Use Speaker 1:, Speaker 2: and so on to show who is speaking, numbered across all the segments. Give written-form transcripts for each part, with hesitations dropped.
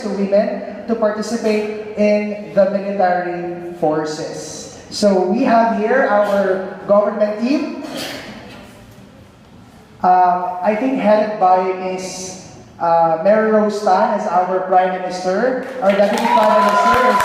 Speaker 1: to women to participate in the military forces. So we have here our government team. I think headed by Ms. Mary Rose Tan as our Prime Minister. Our Deputy Prime Minister is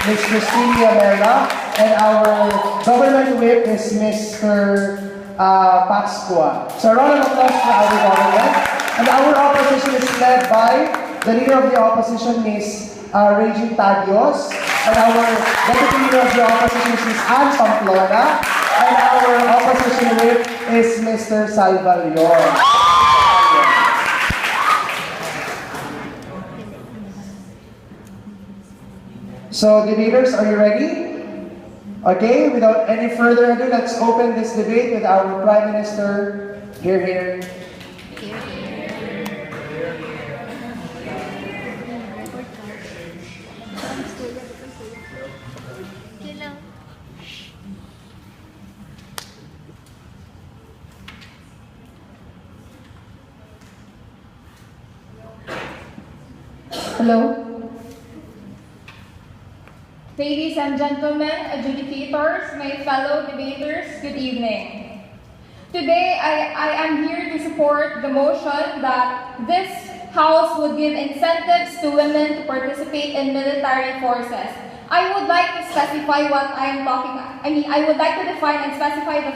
Speaker 1: Ms. Christine Mera, and our Government Whip is Mr. Pascua. So a round of applause for our government. And our opposition is led by the Leader of the Opposition, Ms. Regine Tadios, and our Deputy Leader of the Opposition is Ms. Ann Pamplona, and our Opposition Whip is Mr. Salvador. So, debaters, are you ready? Okay, without any further ado, let's open this debate with our Prime Minister. Here.
Speaker 2: Hello. Ladies and gentlemen, adjudicators, my fellow debaters, good evening. Today, I am here to support the motion that this House would give incentives to women to participate in military forces. I would like to specify what I am talking about. I would like to define and specify the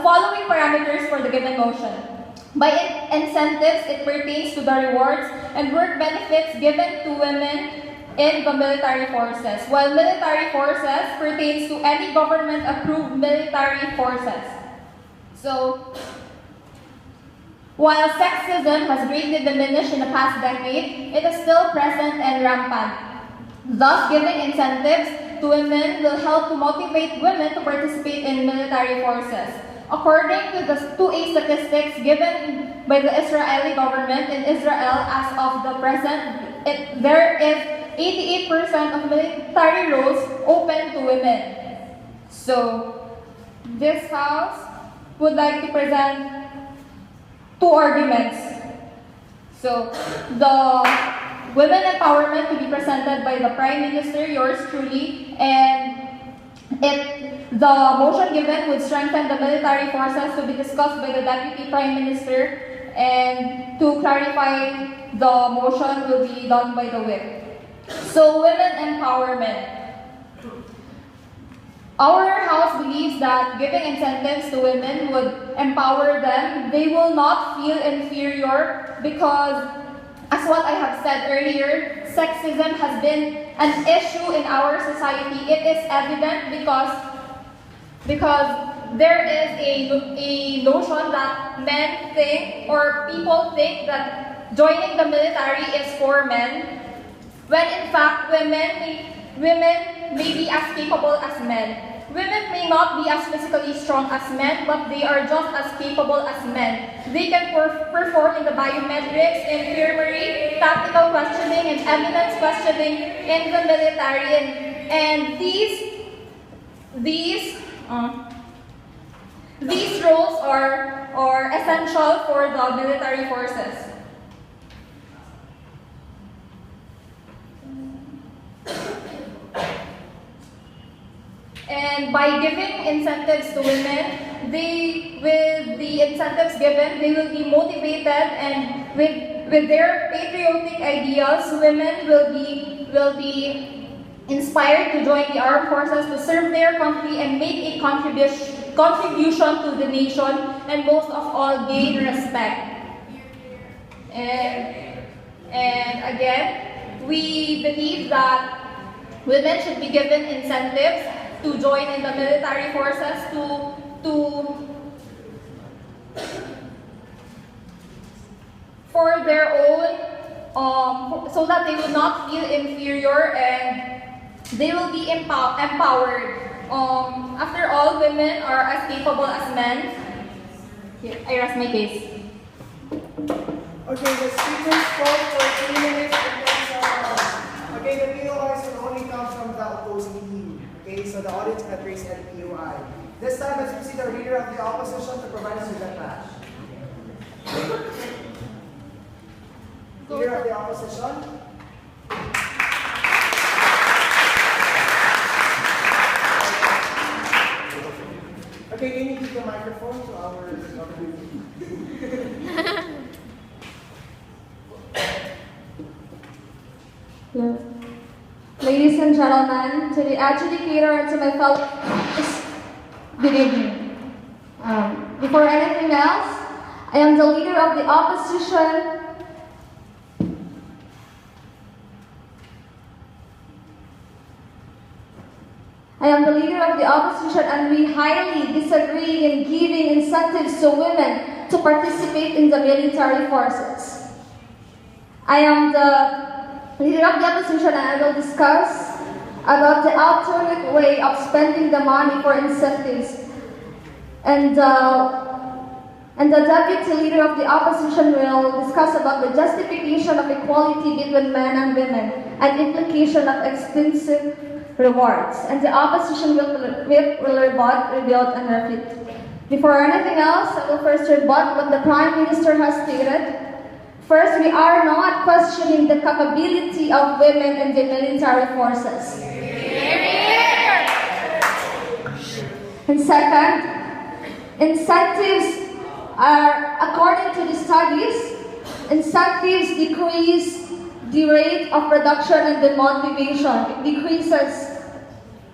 Speaker 2: following parameters for the given motion. By incentives, it pertains to the rewards and work benefits given to women in the military forces, while military forces pertains to any government-approved military forces. So, while sexism has greatly diminished in the past decade, it is still present and rampant. Thus, giving incentives to women will help to motivate women to participate in military forces. According to a statistics given by the Israeli government, in Israel as of the present, there is 88% of military roles open to women. So, this House would like to present two arguments. So, the women empowerment to be presented by the Prime Minister, yours truly, and the motion given would strengthen the military forces to be discussed by the Deputy Prime Minister, and to clarify, the motion will be done by the whip. So, women empowerment. Our House believes that giving incentives to women would empower them. They will not feel inferior because, as what I have said earlier, sexism has been an issue in our society. It is evident because there is a notion that men think, or people think, that joining the military is for men, when in fact women may be as capable as men. Women may not be as physically strong as men, but they are just as capable as men. They can perform in the biometrics, infirmary, tactical questioning, and evidence questioning in the military. And these roles are essential for the military forces. And by giving incentives to women, with the incentives given, they will be motivated, and with their patriotic ideas, women will be inspired to join the armed forces to serve their country and make a contribution to the nation, and most of all, gain respect. And again, we believe that women should be given incentives to join in the military forces for their own, so that they will not feel inferior and they will be empowered. After all, women are as capable as men. Here, I rest my case.
Speaker 1: Okay, the speakers spoke for 3 minutes. Okay, the POIs will only come from the opposing team. Okay, so the audience can raise any POI. This time, let's proceed our Leader of the Opposition to provide us with that match. Leader of the Opposition.
Speaker 3: Yeah. Ladies and gentlemen, to the adjudicator and to my fellow, good evening. Before anything else, I am the leader of the opposition. I am the leader of the opposition, and we highly disagree in giving incentives to women to participate in the military forces. I am the leader of the opposition, and I will discuss about the alternate way of spending the money for incentives. And the deputy leader of the opposition will discuss about the justification of equality between men and women and implication of extensive rewards. And the opposition will rebut, rebuild, and refute. Before anything else, I will first rebut what the Prime Minister has stated. First, we are not questioning the capability of women in the military forces. And second, incentives are, according to the studies, incentives decrease the rate of production and the motivation. It decreases.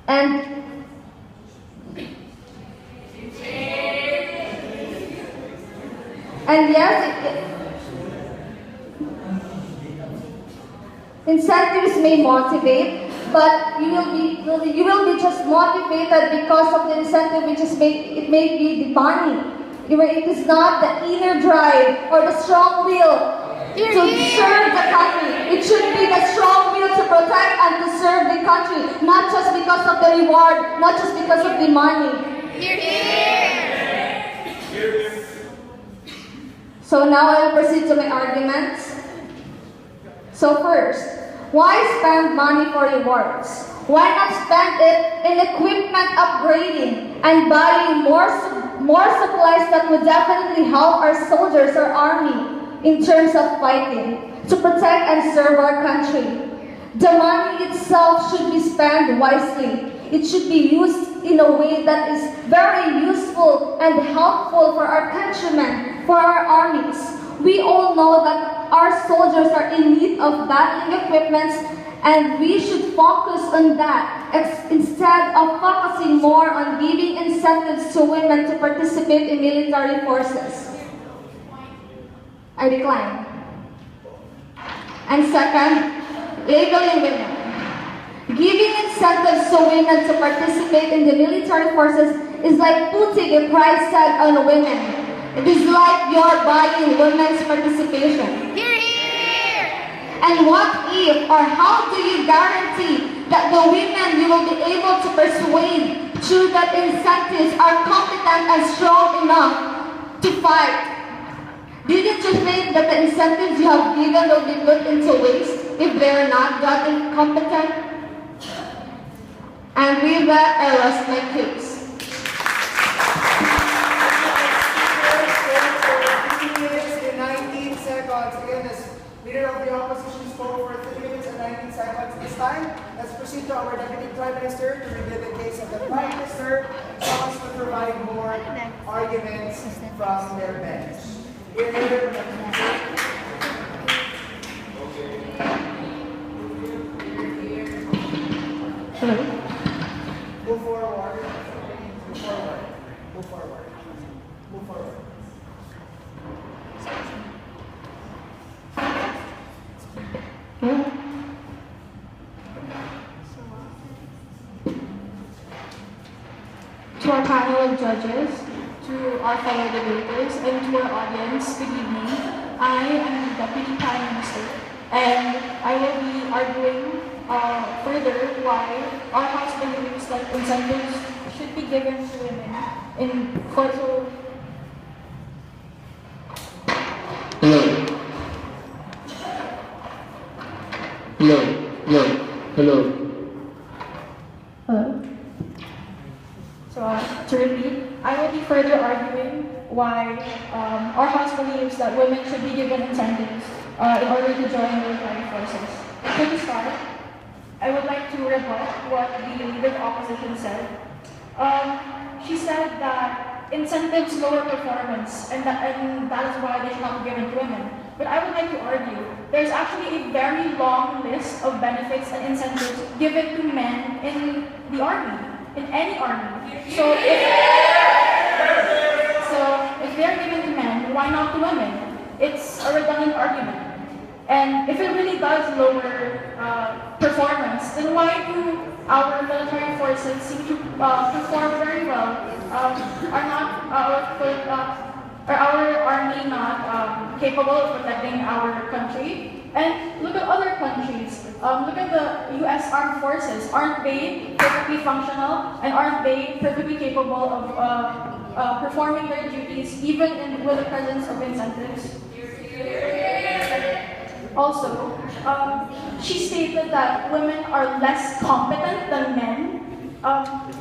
Speaker 3: And yes, incentives may motivate, but you will be just motivated because of the incentive, which is it may be the money. It is not the inner drive or the strong will to serve the country. It should be the strong will to protect and to serve the country, not just because of the reward, not just because of the money. So now I will proceed to my arguments. So first, why spend money for rewards? Why not spend it in equipment upgrading and buying more supplies that would definitely help our soldiers, our army, in terms of fighting, to protect and serve our country? The money itself should be spent wisely. It should be used in a way that is very useful and helpful for our countrymen, for our armies. We all know that our soldiers are in need of battling equipment, and we should focus on that instead of focusing more on giving incentives to women to participate in military forces. I decline. And second, labeling women. Giving incentives to women to participate in the military forces is like putting a price tag on women. It is like you're buying women's participation. And what if, or how do you guarantee that the women you will be able to persuade through that incentives are competent and strong enough to fight? Didn't you think that the incentives you have given will be put into waste if they're not that competent? And with that, I rest my case.
Speaker 1: Again, as leader of the opposition spoke for 3 minutes and 19 seconds. This time, let's proceed to our Deputy Prime Minister to review the case of the Prime Minister, so as to provide more arguments from their bench. Move forward. Move forward. Move forward. Move forward.
Speaker 3: To our panel of judges, to our fellow debaters, and to our audience, good evening. I am the Deputy Prime Minister, and I will be arguing further why our House believes that incentives should be given to women in photo.
Speaker 4: Hello.
Speaker 3: So, to repeat, I will be further arguing why our House believes that women should be given incentives in order to join military forces. To start, I would like to rebut what the leader of opposition said. She said that incentives lower performance, and that is why they should not be given to women. But I would like to argue
Speaker 4: there's actually a very long list of benefits and incentives given to men in the army, in any army. So if they're given to men, why not to women? It's a redundant argument. And if it really does lower performance, then why do our military forces seem to perform very well? Are our army not capable of protecting our country? And look at other countries. Look at the U.S. Armed Forces. Aren't they perfectly functional? And aren't they perfectly capable of performing their duties even with the presence of incentives? Also, she stated that women are less competent than men,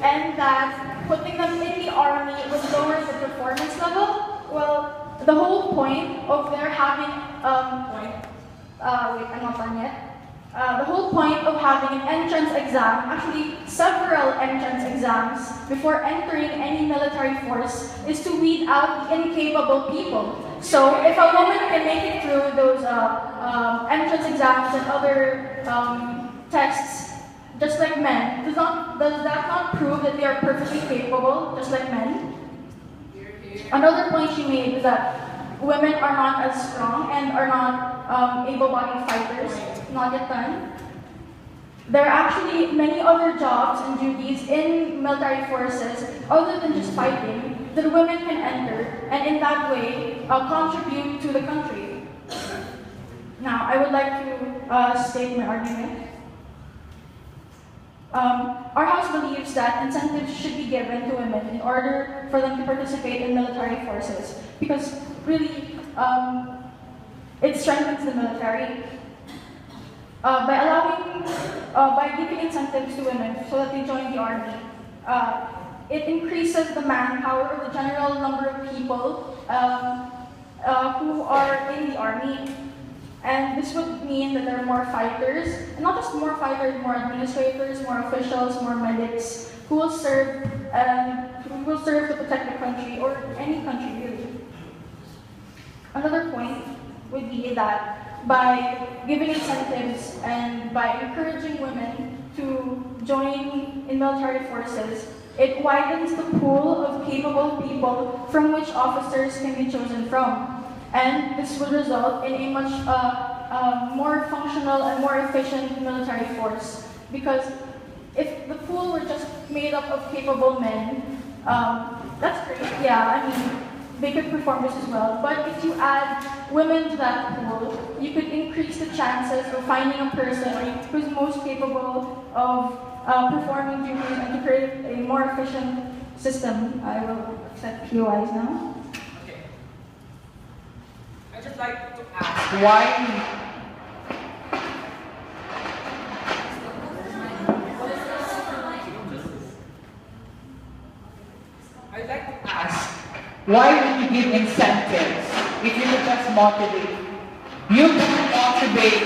Speaker 4: and that putting them in the army would lower the performance level. Well, the whole point of their having, wait, I'm not done yet. The whole point of having an entrance exam, actually several entrance exams before entering any military force, is to weed out the incapable people. So if a woman can make it through those entrance exams and other tests, just like men, does that not prove that they are perfectly capable, just like men? Another point she made is that women are not as strong and are not able-bodied fighters, not yet done. There are actually many other jobs and duties in military forces other than just fighting that women can enter and in that way contribute to the country. Now, I would like to state my argument. Our House believes that incentives should be given to women in order for them to participate in military forces because really it strengthens the military. By giving incentives to women so that they join the army, it increases the manpower or the general number of people who are in the army. And this would mean that there are more fighters, and not just more fighters, more administrators, more officials, more medics, who will serve to protect the country, or any country really. Another point would be that by giving incentives and by encouraging women to join in military forces, it widens the pool of capable people from which officers can be chosen from. And this would result in a much more functional and more efficient military force. Because if the pool were just made up of capable men, that's great. Yeah, I mean, they could perform this as well. But if you add women to that pool, you could increase the chances of finding a person who's most capable of performing duties and to create a more efficient system. I will set POIs now.
Speaker 5: I'd just like to ask why I'd like to ask why would you give incentives if you could just motivate? You can motivate.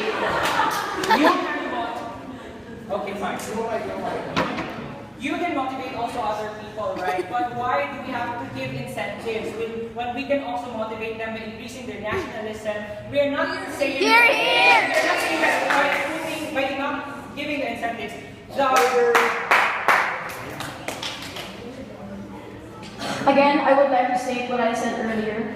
Speaker 5: Okay, fine. You can motivate also other people, right? But why do we have to give incentives when we can also motivate them by increasing their nationalism? We are not saying
Speaker 2: You're here!
Speaker 5: We're not saying that by not giving the incentives.
Speaker 4: Again, I would like to state what I said earlier.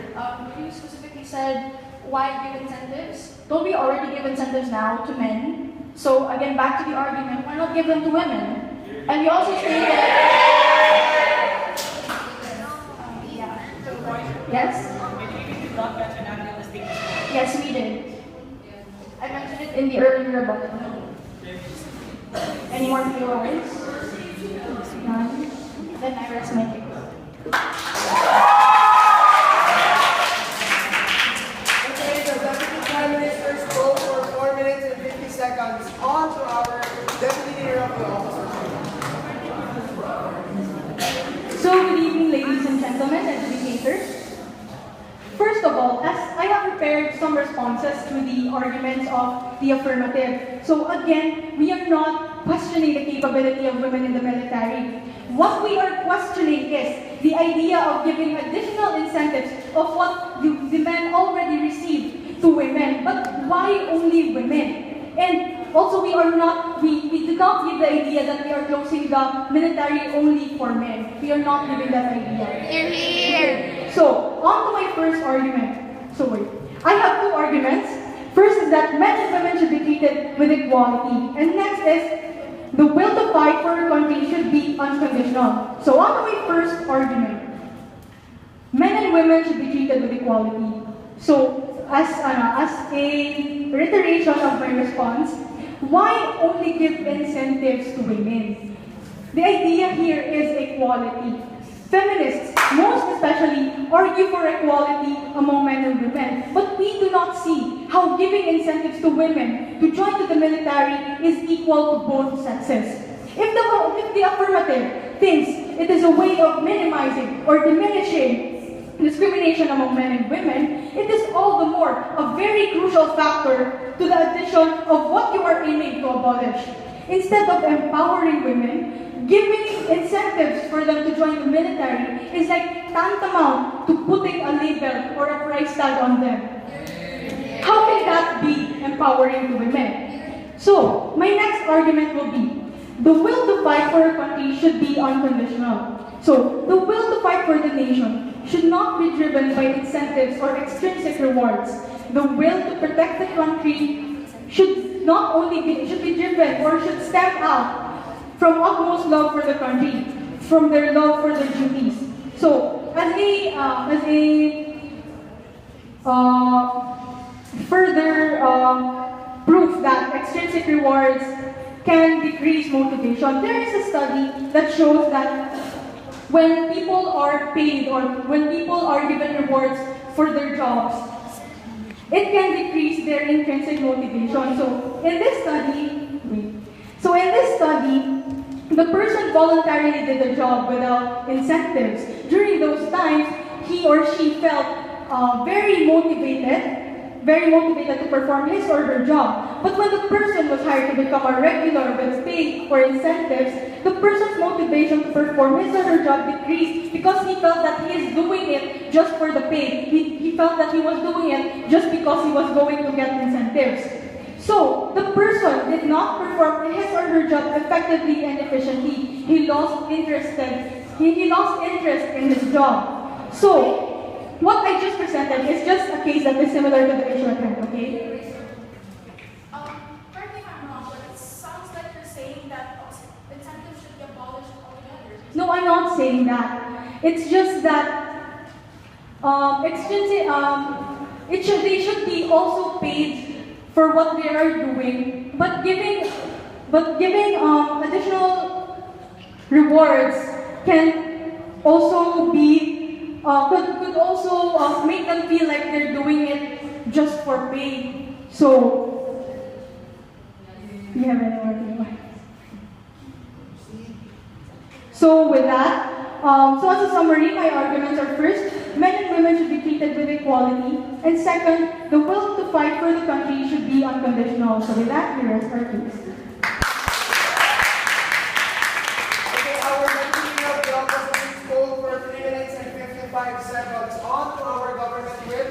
Speaker 4: You specifically said, why give incentives? Don't we already give incentives now to men? So again, back to the argument, why not give them to women? And we also stated that... Yes? Yes, we did. I mentioned it in the earlier rebuttal. Any more POIs? None? Then I rest my case.
Speaker 6: Okay, the Deputy Prime Minister spoke for 4 minutes and 50 seconds. On to our Deputy Leader of the Office.
Speaker 7: So, good evening, ladies and gentlemen, educators. First of all, as I have prepared some responses to the arguments of the affirmative. So again, we are not questioning the capability of women in the military. What we are questioning is the idea of giving additional incentives of what the men already received to women, but why only women? And also, we do not give the idea that we are closing the military only for men. We are not giving that idea.
Speaker 3: Here.
Speaker 7: So, on to my first argument. So wait, I have two arguments. First is that men and women should be treated with equality. And next is, the will to fight for our country should be unconditional. So on to my first argument. Men and women should be treated with equality. So, as a reiteration of my response, why only give incentives to women? The idea here is equality. Feminists, most especially, argue for equality among men and women, but we do not see how giving incentives to women to join to the military is equal to both sexes. If the affirmative thinks it is a way of minimizing or diminishing discrimination among men and women, it is all the more a very crucial factor to the addition of what you are aiming to abolish. Instead of empowering women, giving incentives for them to join the military is like tantamount to putting a label or a price tag on them. How can that be empowering to women? So, my next argument will be, the will to fight for our country should be unconditional. So, the will to fight for the nation should not be driven by incentives or extrinsic rewards. The will to protect the country should be driven or should stem out from utmost love for the country, from their love for their duties. So, as a further proof that extrinsic rewards can decrease motivation, there is a study that shows that when people are paid or when people are given rewards for their jobs, it can decrease their intrinsic motivation. So in this study, the person voluntarily did the job without incentives. During those times, he or she felt very motivated to perform his or her job. But when the person was hired to become a regular with pay or incentives, the person's motivation to perform his or her job decreased because he felt that he is doing it just for the pay. He felt that he was doing it just because he was going to get incentives. So, the person did not perform his or her job effectively and efficiently. He lost interest in his job. So, what I just presented is just a case that is similar to the issue at hand, okay?
Speaker 4: Correct me if I'm wrong, but it sounds like you're saying that incentives should be abolished altogether.
Speaker 7: No, I'm not saying that. It's just that they should be also paid for what they are doing, but giving additional rewards can also be could also make them feel like they're doing it just for pay. So, do you have any more to say? So with that, so as a summary, my arguments are first, men and women should be treated with equality, and second, the will to fight for the country should be unconditional. So with that, we rest our case.
Speaker 6: Okay, our meeting of the opposition spoke for 3 minutes and 55 seconds. On to our government whip.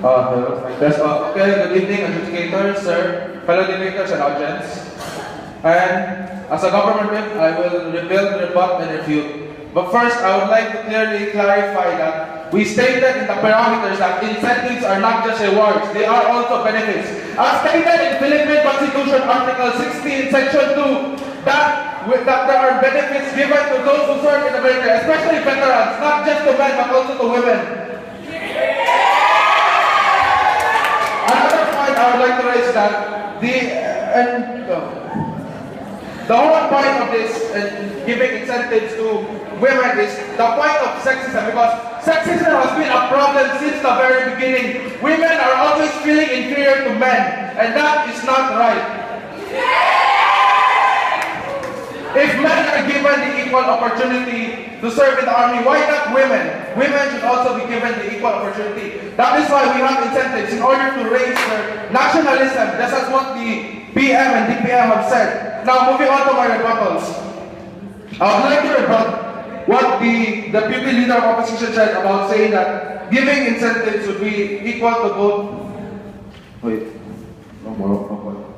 Speaker 8: Hello. Okay, good evening, educators, sir, fellow debaters, and audience. And as a government whip, I will rebuild, rebut, and refute. But first, I would like to clearly clarify that we stated in the parameters that incentives are not just rewards, they are also benefits. As stated in Philippine Constitution, Article 16, Section 2, that there are benefits given to those who serve in the military, especially veterans, not just to men but also to women. Another point I would like to raise that the whole point of this giving incentives to women is the point of sexism, because sexism has been a problem since the very beginning. Women are always feeling inferior to men, and that is not right. If men are given the equal opportunity to serve in the army, why not women? Women should also be given the equal opportunity. That is why we have incentives in order to raise their nationalism, just as what the PM and DPM have said. Now, moving on to my rebuttals. I would like to rebut what the deputy leader of opposition said about saying that giving incentives would be equal to both. Wait, no more.